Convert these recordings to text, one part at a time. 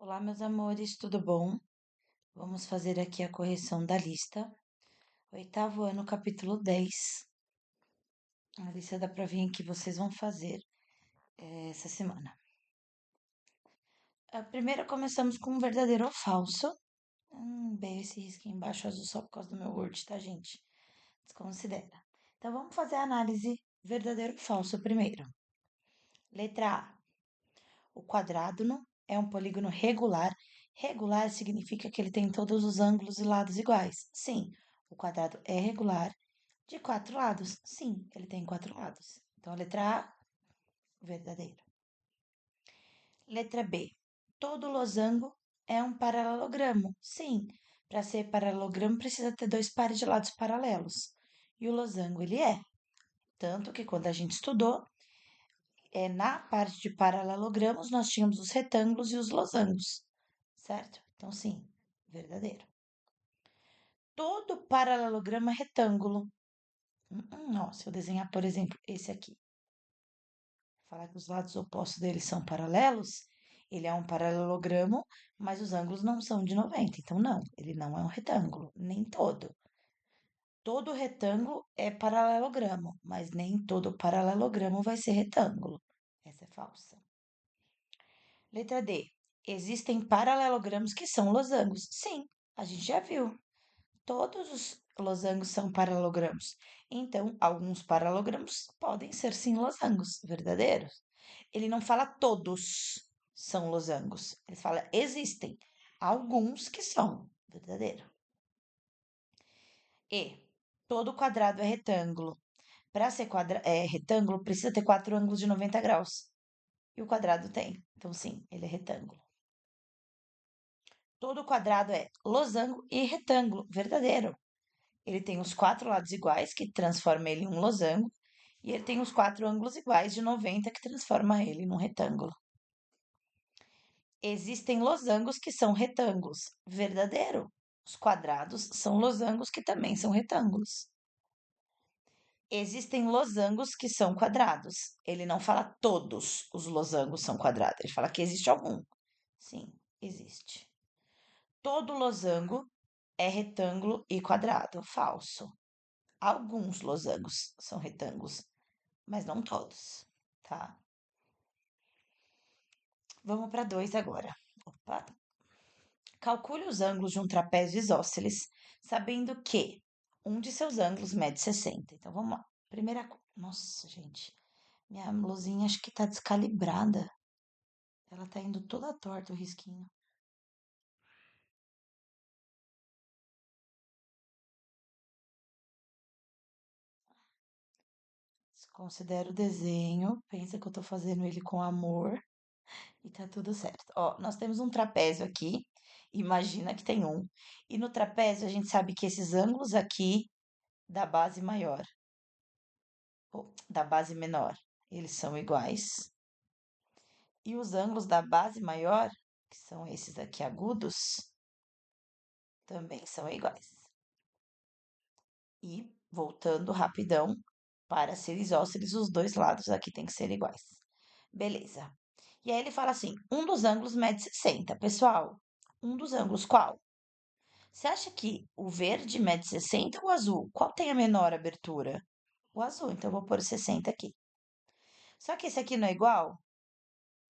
Olá, meus amores, tudo bom? Vamos fazer aqui a correção da lista. Oitavo ano, capítulo 10. A lista dá para vir que vocês vão fazer essa semana. Primeiro começamos com um verdadeiro ou falso. Bem, esse risquinho embaixo azul só por causa do meu Word, tá, gente? Desconsidera. Então vamos fazer a análise verdadeiro ou falso primeiro. Letra A. O quadrado é um polígono regular. Regular significa que ele tem todos os ângulos e lados iguais. Sim, o quadrado é regular de 4 lados. Sim, ele tem 4 lados. Então, a letra A, verdadeiro. Letra B. Todo losango é um paralelogramo. Sim, para ser paralelogramo precisa ter dois pares de lados paralelos. E o losango ele é. Tanto que quando a gente estudou, na parte de paralelogramos, nós tínhamos os retângulos e os losangos, certo? Então, sim, verdadeiro. Todo paralelogramo é retângulo. Não, se eu desenhar, por exemplo, esse aqui, falar que os lados opostos dele são paralelos, ele é um paralelogramo, mas os ângulos não são de 90. Então, não, ele não é um retângulo, nem todo. Todo retângulo é paralelogramo, mas nem todo paralelogramo vai ser retângulo. Essa é falsa. Letra D. Existem paralelogramos que são losangos. Sim, a gente já viu. Todos os losangos são paralelogramos. Então, alguns paralelogramos podem ser sim losangos, verdadeiros. Ele não fala todos são losangos. Ele fala existem alguns que são, verdadeiro. E todo quadrado é retângulo. Para ser retângulo, precisa ter 4 ângulos de 90 graus. E o quadrado tem. Então, sim, ele é retângulo. Todo quadrado é losango e retângulo, verdadeiro. Ele tem os 4 lados iguais, que transforma ele em um losango, e ele tem os 4 ângulos iguais de 90, que transforma ele num retângulo. Existem losangos que são retângulos, verdadeiro. Os quadrados são losangos que também são retângulos. Existem losangos que são quadrados. Ele não fala todos os losangos são quadrados, ele fala que existe algum. Sim, existe. Todo losango é retângulo e quadrado. Falso. Alguns losangos são retângulos, mas não todos, tá? Vamos para 2 agora. Opa. Calcule os ângulos de um trapézio isósceles, sabendo que um de seus ângulos mede 60. Então, vamos lá. Primeira coisa. Nossa, gente. Minha luzinha acho que tá descalibrada. Ela tá indo toda torta o risquinho. Considera o desenho, pensa que eu tô fazendo ele com amor e tá tudo certo. Ó, nós temos um trapézio aqui, imagina que tem um. E no trapézio a gente sabe que esses ângulos aqui da base maior ou da base menor, eles são iguais. E os ângulos da base maior, que são esses aqui agudos, também são iguais. E voltando rapidão, para ser isósceles, os dois lados aqui tem que ser iguais. Beleza. E aí ele fala assim: um dos ângulos mede 60. Pessoal, um dos ângulos qual? Você acha que o verde mede 60 ou o azul? Qual tem a menor abertura? O azul, então eu vou pôr 60 aqui. Só que esse aqui não é igual?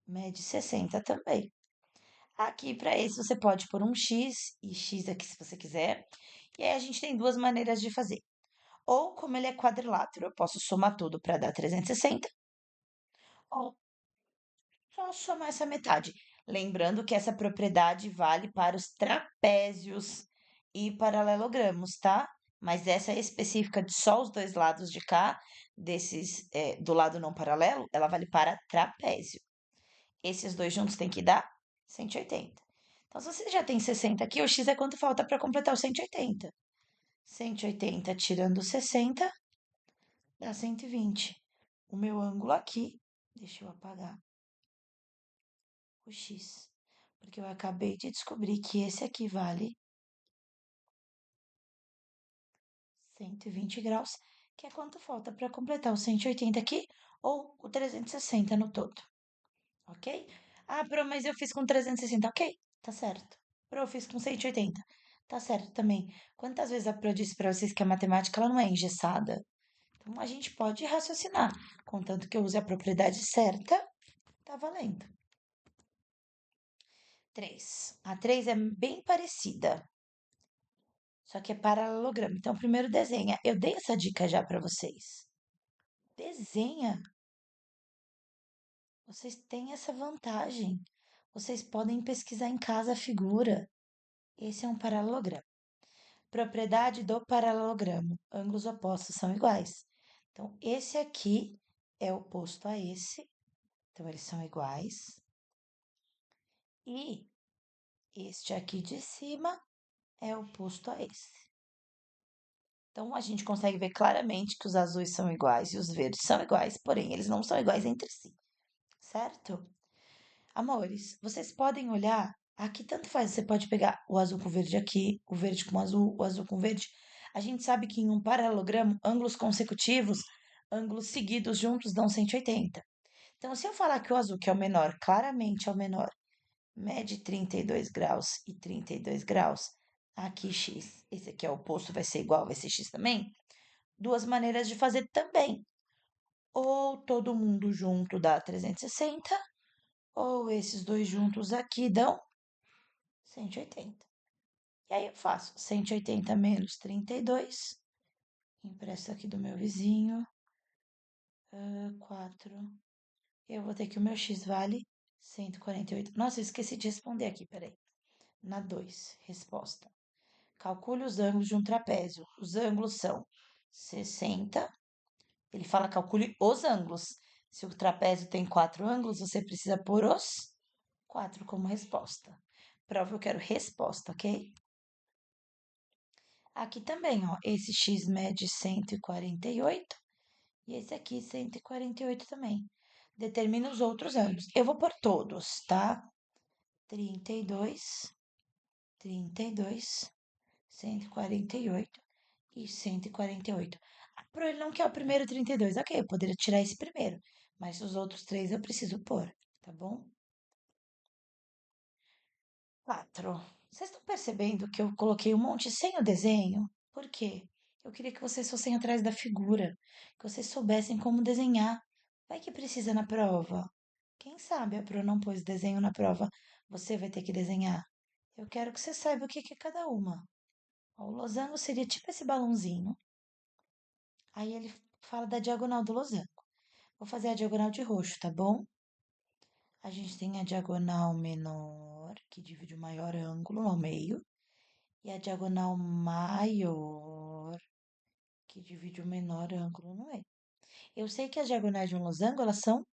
Mede 60 também. Aqui, para esse, você pode pôr um X e X aqui se você quiser. E aí a gente tem duas maneiras de fazer. Ou, como ele é quadrilátero, eu posso somar tudo para dar 360. Ou só somar essa metade. Lembrando que essa propriedade vale para os trapézios e paralelogramos, tá? Mas essa é específica de só os dois lados de cá, do lado não paralelo, ela vale para trapézio. Esses dois juntos tem que dar 180. Então, se você já tem 60 aqui, o x é quanto falta para completar o 180. 180 tirando 60 dá 120. O meu ângulo aqui, deixa eu apagar o x, porque eu acabei de descobrir que esse aqui vale 120 graus, que é quanto falta para completar o 180 aqui ou o 360 no todo, ok? Ah, Pro, mas eu fiz com 360, ok? Tá certo. Pro, eu fiz com 180. Tá certo também. Quantas vezes a Pro disse pra vocês que a matemática ela não é engessada? Então a gente pode raciocinar. Contanto que eu use a propriedade certa, tá valendo. 3. A 3 é bem parecida, só que é paralelogramo. Então, primeiro desenha. Eu dei essa dica já pra vocês. Desenha. Vocês têm essa vantagem. Vocês podem pesquisar em casa a figura. Esse é um paralelogramo. Propriedade do paralelogramo: ângulos opostos são iguais. Então, esse aqui é oposto a esse, então eles são iguais. E este aqui de cima é oposto a esse. Então, a gente consegue ver claramente que os azuis são iguais e os verdes são iguais, porém, eles não são iguais entre si, certo? Amores, vocês podem olhar, aqui tanto faz, você pode pegar o azul com verde aqui, o verde com o azul com verde. A gente sabe que em um paralelogramo, ângulos consecutivos, ângulos seguidos juntos dão 180. Então, se eu falar que o azul, que é o menor, claramente é o menor, mede 32 graus e 32 graus, aqui x, esse aqui é o oposto, vai ser igual, vai ser x também. Duas maneiras de fazer também. Ou todo mundo junto dá 360, ou esses dois juntos aqui dão 180. E aí eu faço 180 menos 32. Empresto aqui do meu vizinho. 4. Eu vou ter que o meu x vale 148. Nossa, eu esqueci de responder aqui, peraí. Na 2, resposta. Calcule os ângulos de um trapézio. Os ângulos são 60. Ele fala calcule os ângulos. Se o trapézio tem 4 ângulos, você precisa pôr os 4 como resposta. Prova, eu quero resposta, ok? Aqui também, ó, esse x mede 148 e esse aqui 148 também. Determina os outros ângulos. Eu vou por todos, tá? 32, 32, 148 e 148. Ah, Pro, ele não quer o primeiro 32. Ok, eu poderia tirar esse primeiro, mas os outros três eu preciso pôr, tá bom? 4. Vocês estão percebendo que eu coloquei um monte sem o desenho? Por quê? Eu queria que vocês fossem atrás da figura, que vocês soubessem como desenhar. Vai que precisa na prova. Quem sabe a Pro não pôs desenho na prova, você vai ter que desenhar. Eu quero que você saiba o que é cada uma. Ó, o losango seria tipo esse balãozinho. Aí ele fala da diagonal do losango. Vou fazer a diagonal de roxo, tá bom? A gente tem a diagonal menor, que divide o maior ângulo ao meio, e a diagonal maior, que divide o menor ângulo no meio. Eu sei que as diagonais de um losango, elas são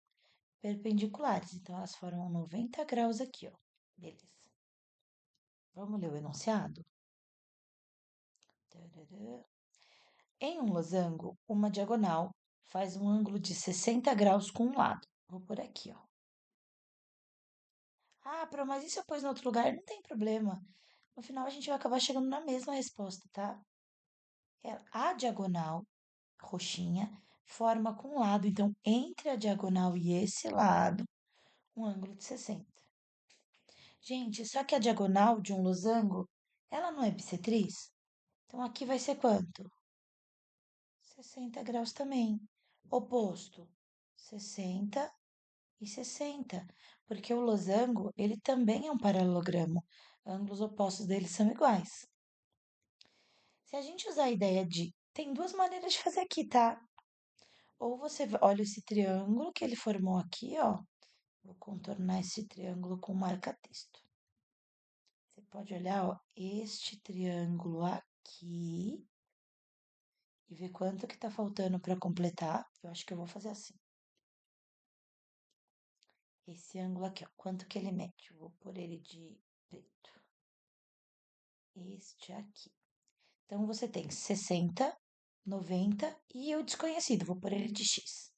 perpendiculares, então elas formam 90 graus aqui, ó. Beleza. Vamos ler o enunciado? Tarará. Em um losango, uma diagonal faz um ângulo de 60 graus com um lado. Vou por aqui, ó. Ah, mas e se eu pôs no outro lugar? Não tem problema. No final, a gente vai acabar chegando na mesma resposta, tá? A diagonal roxinha forma com um lado. Então, entre a diagonal e esse lado, um ângulo de 60. Gente, só que a diagonal de um losango, ela não é bissetriz? Então, aqui vai ser quanto? 60 graus também. Oposto, 60 e 60. Porque o losango, ele também é um paralelogramo. Ângulos opostos deles são iguais. Se a gente usar a ideia de... Tem duas maneiras de fazer aqui, tá? Ou você olha esse triângulo que ele formou aqui, ó. Vou contornar esse triângulo com marca-texto. Você pode olhar, ó, este triângulo aqui e ver quanto que tá faltando para completar. Eu acho que eu vou fazer assim. Esse ângulo aqui, ó, quanto que ele mede? Eu vou pôr ele de preto. Este aqui. Então, você tem 60, 90 e o desconhecido, vou pôr ele de x.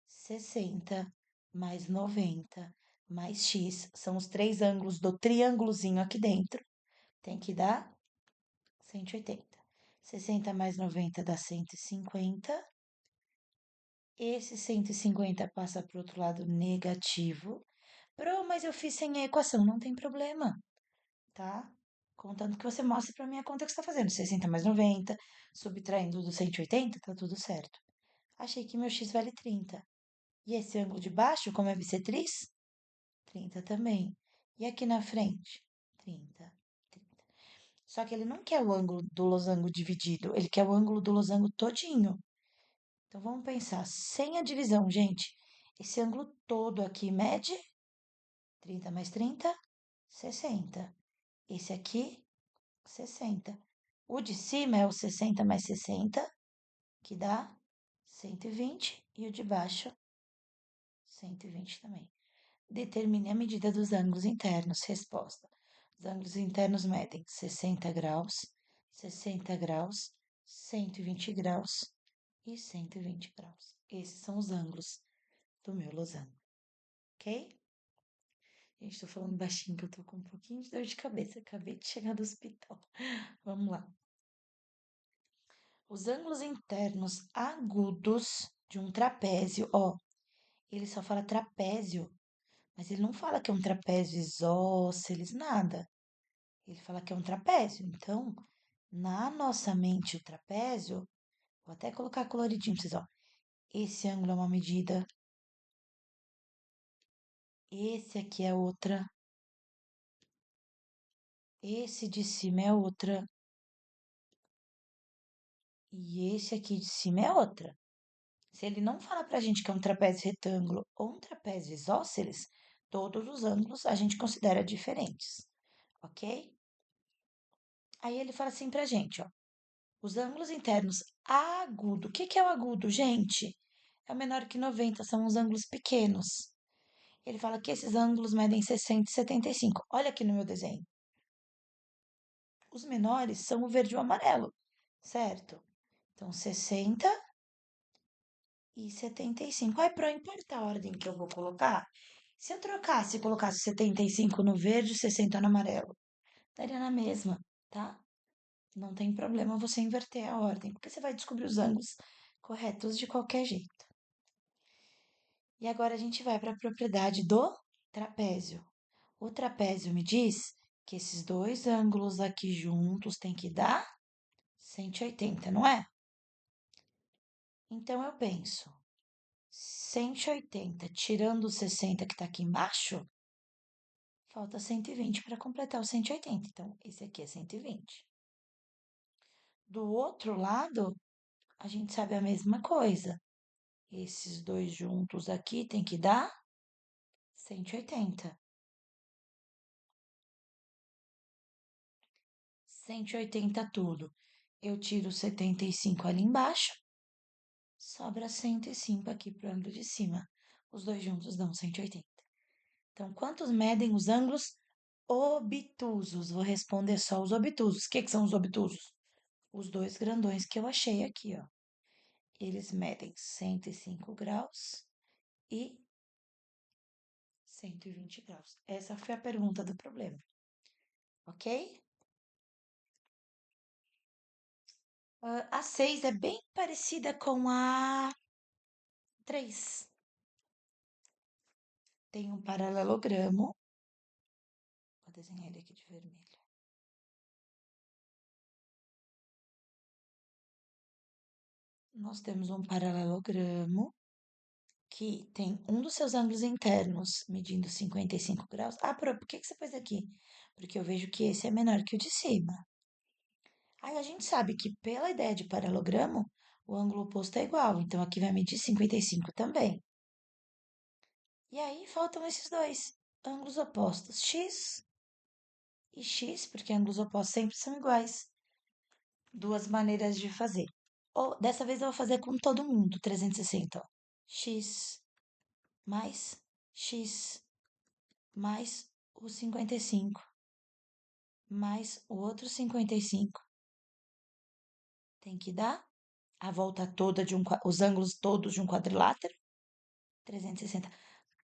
60 mais 90 mais x são os três ângulos do triângulozinho aqui dentro. Tem que dar 180. 60 mais 90 dá 150. Esse 150 passa para o outro lado negativo. Pro, mas eu fiz sem a equação, não tem problema, tá? Contanto que você mostre pra mim a conta que você tá fazendo. 60 mais 90, subtraindo do 180, tá tudo certo. Achei que meu x vale 30. E esse ângulo de baixo, como é bissetriz? 30 também. E aqui na frente? 30. 30. Só que ele não quer o ângulo do losango dividido, ele quer o ângulo do losango todinho. Então vamos pensar, sem a divisão, gente. Esse ângulo todo aqui mede 30 mais 30, 60. Esse aqui, 60. O de cima é o 60 mais 60, que dá 120, e o de baixo, 120 também. Determine a medida dos ângulos internos. Resposta. Os ângulos internos medem 60 graus, 120 graus e 120 graus. Esses são os ângulos do meu losango, ok? Gente, tô falando baixinho que eu tô com um pouquinho de dor de cabeça. Acabei de chegar do hospital. Vamos lá. Os ângulos internos agudos de um trapézio, ó, ele só fala trapézio, mas ele não fala que é um trapézio isósceles, nada. Ele fala que é um trapézio. Então, na nossa mente, o trapézio, vou até colocar coloridinho pra vocês, ó. Esse ângulo é uma medida, esse aqui é outra, esse de cima é outra, e esse aqui de cima é outra. Se ele não fala pra gente que é um trapézio retângulo ou um trapézio isósceles, todos os ângulos a gente considera diferentes, ok? Aí ele fala assim pra gente, ó. Os ângulos internos agudo. O que que é o agudo, gente? É o menor que 90, são os ângulos pequenos. Ele fala que esses ângulos medem 60 e 75. Olha aqui no meu desenho. Os menores são o verde e o amarelo, certo? Então, 60 e 75. Ai, para importar a ordem que eu vou colocar, se eu trocasse e colocasse 75 no verde e 60 no amarelo, daria na mesma, tá? Não tem problema você inverter a ordem, porque você vai descobrir os ângulos corretos de qualquer jeito. E agora a gente vai para a propriedade do trapézio. O trapézio me diz que esses dois ângulos aqui juntos têm que dar 180, não é? Então eu penso, 180 tirando o 60 que está aqui embaixo, falta 120 para completar o 180. Então, esse aqui é 120. Do outro lado, a gente sabe a mesma coisa. Esses dois juntos aqui tem que dar 180. 180 tudo. Eu tiro 75 ali embaixo, sobra 105 aqui pro ângulo de cima. Os dois juntos dão 180. Então, quantos medem os ângulos obtusos? Vou responder só os obtusos. O que que são os obtusos? Os dois grandões que eu achei aqui, ó. Eles medem 105 graus e 120 graus. Essa foi a pergunta do problema, ok? A 6 é bem parecida com a 3. Tem um paralelogramo. Vou desenhar ele aqui de vermelho. Nós temos um paralelogramo que tem um dos seus ângulos internos medindo 55 graus. Ah, por que que você pôs aqui? Porque eu vejo que esse é menor que o de cima. Aí a gente sabe que pela ideia de paralelogramo, o ângulo oposto é igual. Então aqui vai medir 55 também. E aí faltam esses dois ângulos opostos, x e x, porque ângulos opostos sempre são iguais. Duas maneiras de fazer. Ou, dessa vez eu vou fazer com todo mundo, 360, ó. X mais x mais o 55 mais o outro 55 tem que dar a volta toda de os ângulos todos de um quadrilátero, 360.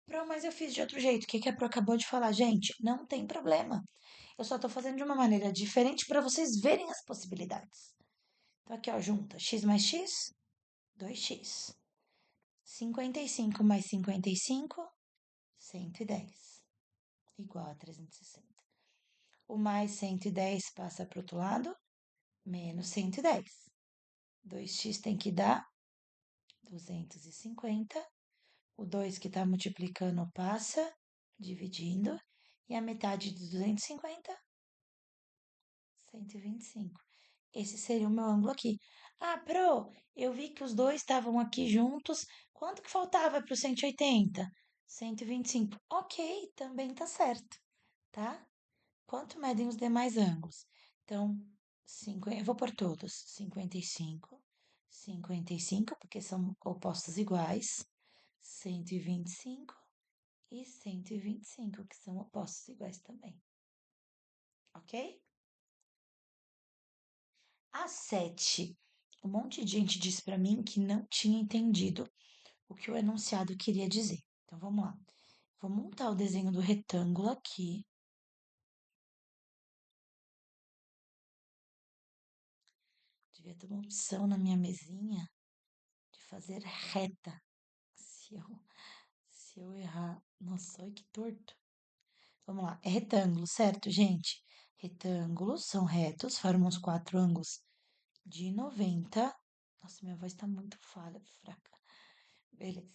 Pro, mas eu fiz de outro jeito. O que que a Pro acabou de falar? Gente, não tem problema. Eu só tô fazendo de uma maneira diferente para vocês verem as possibilidades. Então, aqui, ó, junta x mais x, 2x. 55 mais 55, 110. igual a 360. O mais 110 passa para o outro lado, menos 110. 2x tem que dar 250. O 2 que está multiplicando passa, dividindo. E a metade de 250, 125. Esse seria o meu ângulo aqui. Ah, Pro, eu vi que os dois estavam aqui juntos. Quanto que faltava para o 180? 125. Ok, também tá certo, tá? Quanto medem os demais ângulos? Então, eu vou por todos. 55, 55, porque são opostos iguais. 125 e 125, que são opostos iguais também. Ok? A 7. Um monte de gente disse para mim que não tinha entendido o que o enunciado queria dizer. Então, vamos lá. Vou montar o desenho do retângulo aqui. Devia ter uma opção na minha mesinha de fazer reta. Se eu errar, nossa, olha que torto. Vamos lá, é retângulo, certo, gente? Retângulos são retos, formam os quatro ângulos de 90. Nossa, minha voz tá muito falha, fraca. Beleza.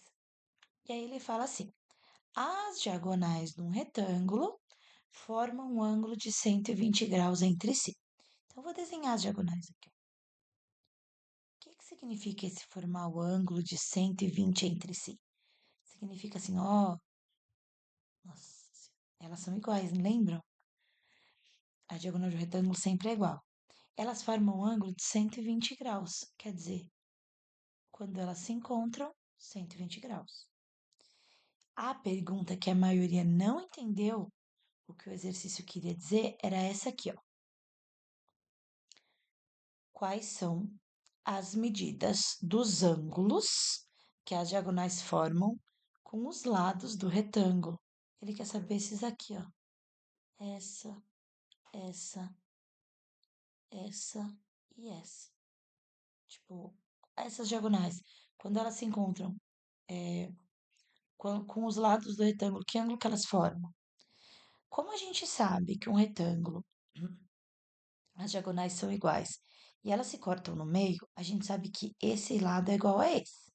E aí ele fala assim: as diagonais de um retângulo formam um ângulo de 120 graus entre si. Então, eu vou desenhar as diagonais aqui. O que que significa esse formar o ângulo de 120 entre si? Significa assim, ó, nossa, elas são iguais, lembram? A diagonal de um retângulo sempre é igual. Elas formam um ângulo de 120 graus, quer dizer, quando elas se encontram, 120 graus. A pergunta que a maioria não entendeu, o que o exercício queria dizer, era essa aqui, ó. Quais são as medidas dos ângulos que as diagonais formam com os lados do retângulo? Ele quer saber esses aqui, ó. Essa, essa, essa e essa. Tipo, essas diagonais, quando elas se encontram com os lados do retângulo, que ângulo que elas formam? Como a gente sabe que um retângulo, as diagonais são iguais e elas se cortam no meio, a gente sabe que esse lado é igual a esse.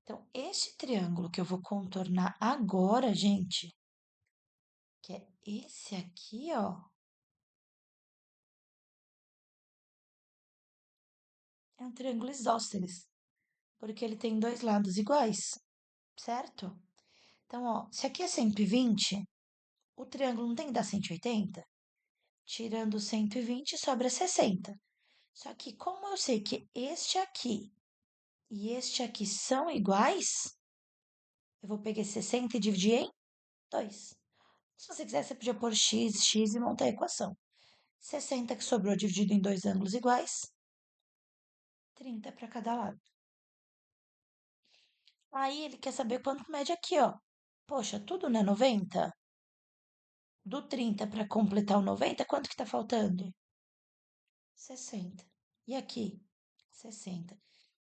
Então, este triângulo que eu vou contornar agora, gente, que é esse aqui, ó, é um triângulo isósceles, porque ele tem dois lados iguais, certo? Então, ó, se aqui é 120, o triângulo não tem que dar 180? Tirando 120, sobra 60. Só que como eu sei que este aqui e este aqui são iguais, eu vou pegar 60 e dividir em 2. Se você quiser, você podia pôr x e montar a equação. 60 que sobrou dividido em dois ângulos iguais, 30 para cada lado. Aí ele quer saber quanto mede aqui, ó. Poxa, tudo não é 90? Do 30 para completar o 90, quanto que tá faltando? 60. E aqui? 60.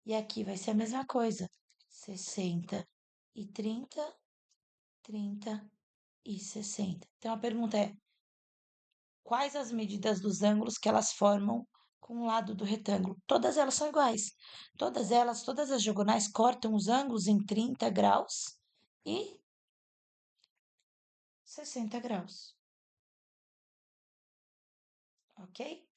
E aqui vai ser a mesma coisa. 60 e 30, 30 e 60. Então a pergunta é: quais as medidas dos ângulos que elas formam com o lado do retângulo? Todas elas são iguais. Todas as diagonais cortam os ângulos em 30 graus e 60 graus. Ok?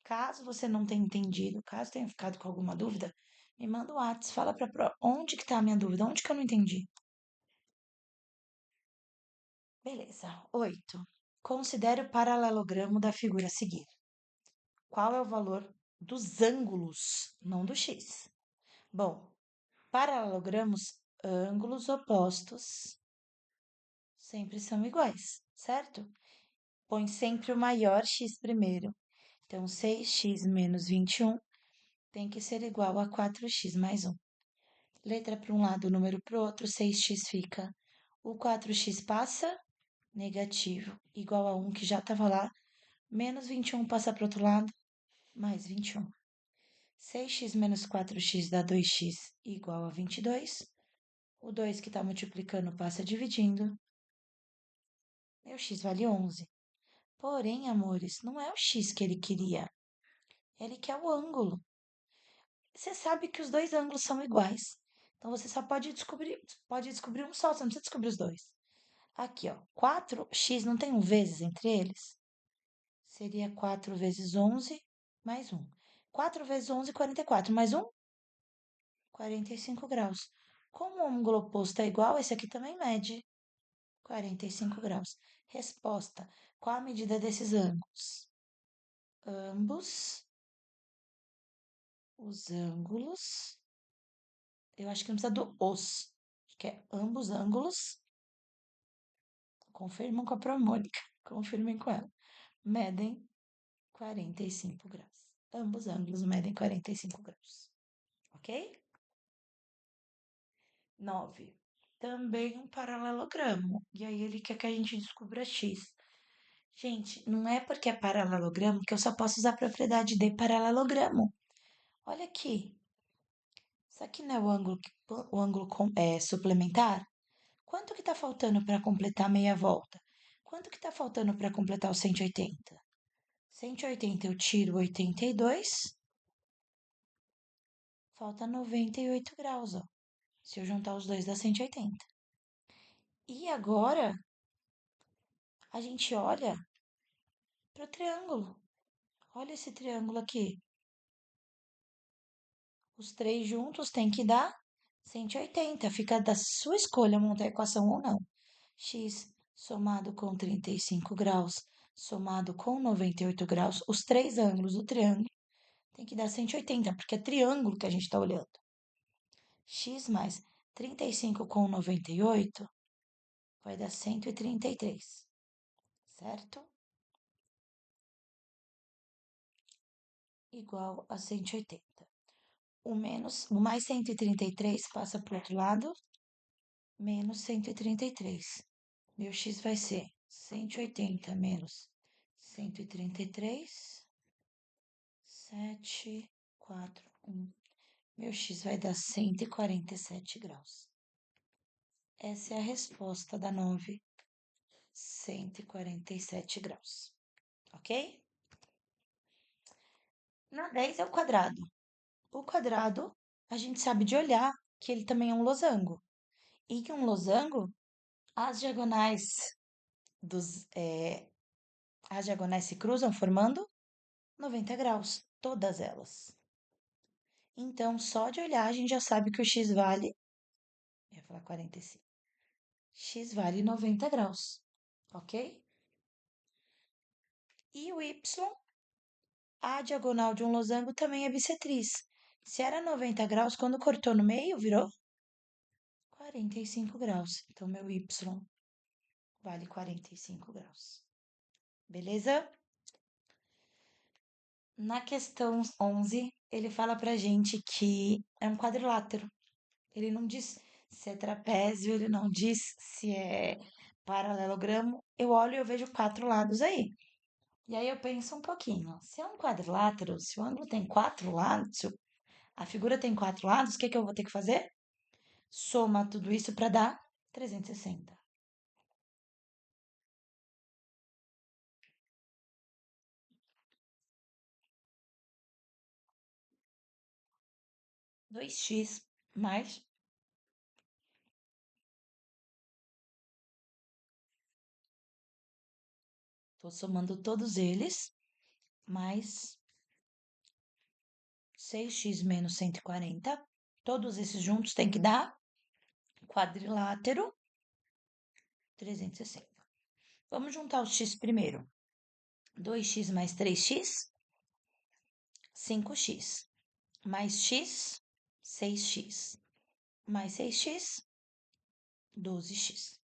Caso você não tenha entendido, caso tenha ficado com alguma dúvida, me manda um WhatsApp, fala para onde que tá a minha dúvida, onde que eu não entendi. Beleza. 8. Considere o paralelogramo da figura a seguir. Qual é o valor dos ângulos, não do x? Bom, paralelogramos, ângulos opostos sempre são iguais, certo? Põe sempre o maior x primeiro. Então, 6x menos 21 tem que ser igual a 4x mais 1. Letra para um lado, número para o outro, 6x fica. O 4x passa, negativo, igual a 1 que já estava lá. Menos 21 passa para o outro lado, mais 21. 6x menos 4x dá 2x igual a 22. O 2 que está multiplicando passa dividindo. Meu x vale 11. Porém, amores, não é o x que ele queria. Ele quer o ângulo. Você sabe que os dois ângulos são iguais. Então, você só pode descobrir um só, você não precisa descobrir os dois. Aqui, ó, 4x não tem um vezes entre eles? Seria 4 vezes 11 mais 1. 4 vezes 11, 44. Mais 1, 45 graus. Como o ângulo oposto é igual, esse aqui também mede 45 graus. Resposta: qual a medida desses ângulos? Ambos os ângulos. Eu acho que não precisa do os. Acho que é ambos ângulos. Confirmam com a promônica. Confirmem com ela. Medem 45 graus. Ambos ângulos medem 45 graus. Ok? 9. Também um paralelogramo. E aí ele quer que a gente descubra x. Gente, não é porque é paralelogramo que eu só posso usar a propriedade de paralelogramo. Olha aqui. Isso aqui não é o ângulo suplementar? Quanto que está faltando para completar meia volta? Quanto que está faltando para completar os 180? 180 eu tiro 82, falta 98 graus, ó. Se eu juntar os dois dá 180. E agora a gente olha para o triângulo. Olha esse triângulo aqui. Os três juntos tem que dar 180. Fica da sua escolha montar a equação ou não. X somado com 35 graus, somado com 98 graus, os três ângulos do triângulo tem que dar 180, porque é triângulo que a gente está olhando. X mais 35 com 98 vai dar 133, certo? Igual a 180. O mais 133 passa para o outro lado, menos 133. Meu x vai ser 180 menos 133, 7, 4, 1. Meu x vai dar 147 graus. Essa é a resposta da 9, 147 graus. Ok? Na 10 é o quadrado. O quadrado, a gente sabe de olhar que ele também é um losango. E que um losango, as diagonais as diagonais se cruzam formando 90 graus, todas elas. Então, só de olhar a gente já sabe que o x vale, eu ia falar 45, x vale 90 graus, ok? E o y, a diagonal de um losango também é bissetriz. Se era 90 graus, quando cortou no meio, virou 45 graus. Então, meu y vale 45 graus. Beleza? Na questão 11, ele fala pra gente que é um quadrilátero. Ele não diz se é trapézio, ele não diz se é paralelogramo. Eu olho e eu vejo quatro lados aí. E aí eu penso um pouquinho. Se é um quadrilátero, se o ângulo tem quatro lados, se a figura tem quatro lados, o que que eu vou ter que fazer? Soma tudo isso para dar 360. Dois x mais. Estou somando todos eles, mais 6x menos 140. Todos esses juntos tem que dar quadrilátero 360. Vamos juntar os x primeiro. 2x mais 3x, 5x. Mais x, 6x. Mais 6x, 12x.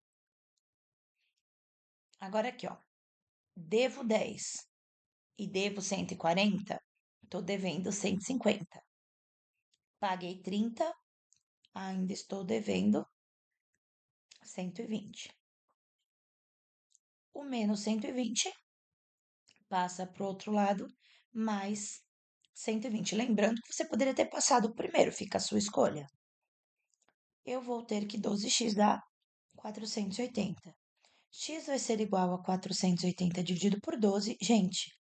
Agora aqui, ó. Devo 10 e devo 140, estou devendo 150. Paguei 30, ainda estou devendo 120. O menos 120 passa para o outro lado, mais 120. Lembrando que você poderia ter passado o primeiro, fica a sua escolha. Eu vou ter que 12x dá 480. x vai ser igual a 480 dividido por 12. Gente,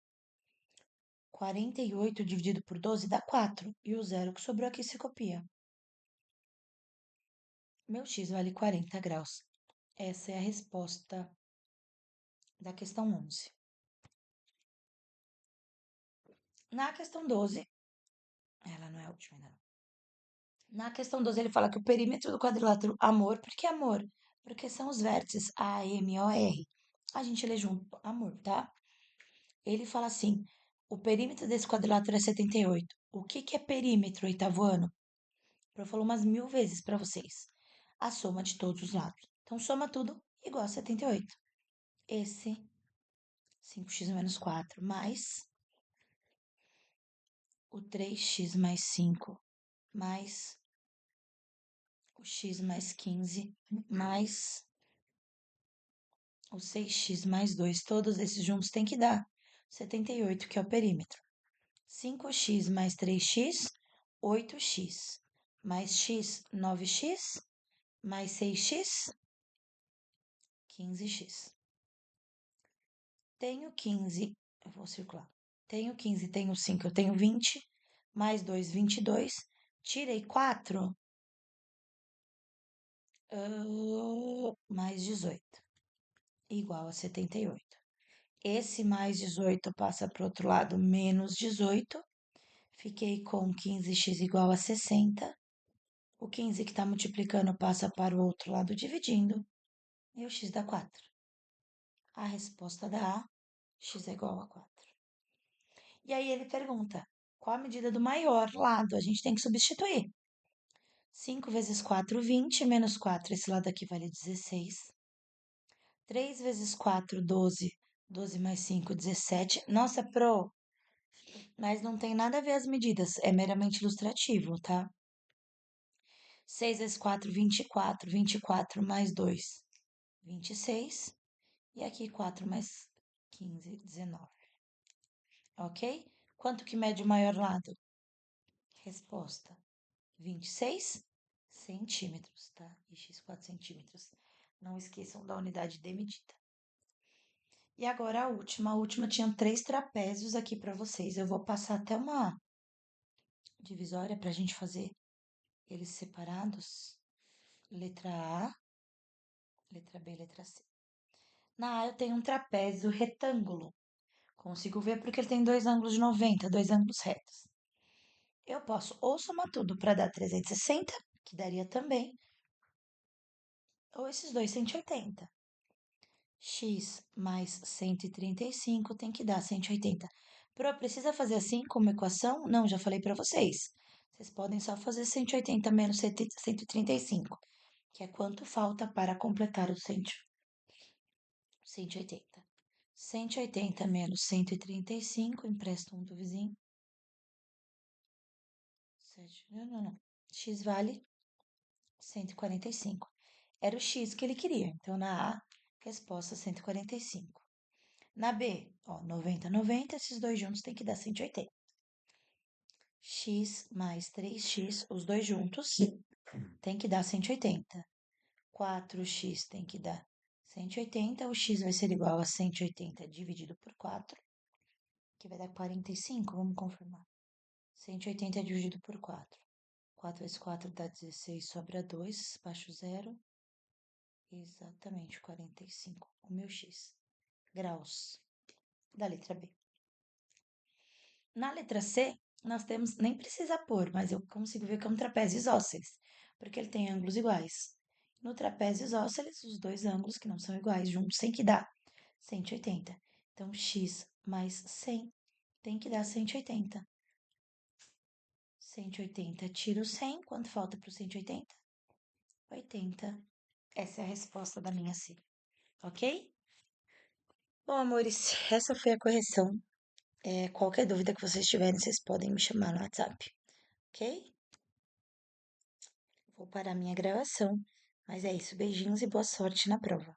48 dividido por 12 dá 4. E o zero que sobrou aqui se copia. Meu x vale 40 graus. Essa é a resposta da questão 11. Na questão 12, ela não é a última ainda não. Na questão 12, ele fala que o perímetro do quadrilátero amor, por que amor? Porque são os vértices A, M, O, R. A gente lê junto, amor, tá? Ele fala assim, o perímetro desse quadrilátero é 78. O que que é perímetro, oitavo ano? Eu falo umas 1000 vezes para vocês. A soma de todos os lados. Então, soma tudo igual a 78. Esse 5x menos 4 mais o 3x mais 5 mais o x mais 15 mais o 6x mais 2, todos esses juntos tem que dar 78, que é o perímetro. 5x mais 3x, 8x. Mais x, 9x. Mais 6x, 15x. Tenho 15, eu vou circular. Tenho 15, tenho 5, eu tenho 20. Mais 2, 22. Tirei 4, mais 18. Igual a 78. Esse mais 18 passa para o outro lado, menos 18. Fiquei com 15x igual a 60. O 15 que está multiplicando passa para o outro lado dividindo. E o x dá 4. A resposta da A, x é igual a 4. E aí ele pergunta, qual a medida do maior lado? A gente tem que substituir. 5 vezes 4, 20, menos 4, esse lado aqui vale 16. 3 vezes 4, 12. 12 mais 5, 17. Nossa, pro, mas não tem nada a ver as medidas, é meramente ilustrativo, tá? 6 vezes 4, 24. 24 mais 2, 26. E aqui 4 mais 15, 19. Ok? Quanto que mede o maior lado? Resposta: 26 centímetros, tá? E x 4 centímetros. Não esqueçam da unidade de medida. E agora a última. A última tinha 3 trapézios aqui para vocês. Eu vou passar até uma divisória para a gente fazer eles separados. Letra A, letra B, letra C. Na A eu tenho um trapézio retângulo. Consigo ver porque ele tem dois ângulos de 90, dois ângulos retos. Eu posso ou somar tudo para dar 360, que daria também, ou esses dois 180. X mais 135 tem que dar 180. Pro, precisa fazer assim como equação? Não, já falei para vocês. Vocês podem só fazer 180 menos 135, que é quanto falta para completar o 180. 180 menos 135, empresta um do vizinho. Não. X vale 145. Era o X que ele queria. Então, na A, resposta 145. Na B, ó, 90, 90, esses dois juntos tem que dar 180. X mais 3x, os dois juntos, tem que dar 180. 4x tem que dar 180. O x vai ser igual a 180 dividido por 4, que vai dar 45, vamos confirmar. 180 dividido por 4. 4 vezes 4 dá 16, sobra 2, baixo zero. Exatamente, 45. O meu x. Graus da letra B. Na letra C, nós temos, nem precisa pôr, mas eu consigo ver que é um trapézio isósceles, porque ele tem ângulos iguais. No trapézio isósceles, os dois ângulos que não são iguais juntos tem que dar 180. Então, x mais 100 tem que dar 180. 180 tira o 100, quanto falta para o 180? 80. Essa é a resposta da minha C, ok? Bom, amores, essa foi a correção. Qualquer dúvida que vocês tiverem, vocês podem me chamar no WhatsApp, ok? Vou parar minha gravação, mas é isso. Beijinhos e boa sorte na prova.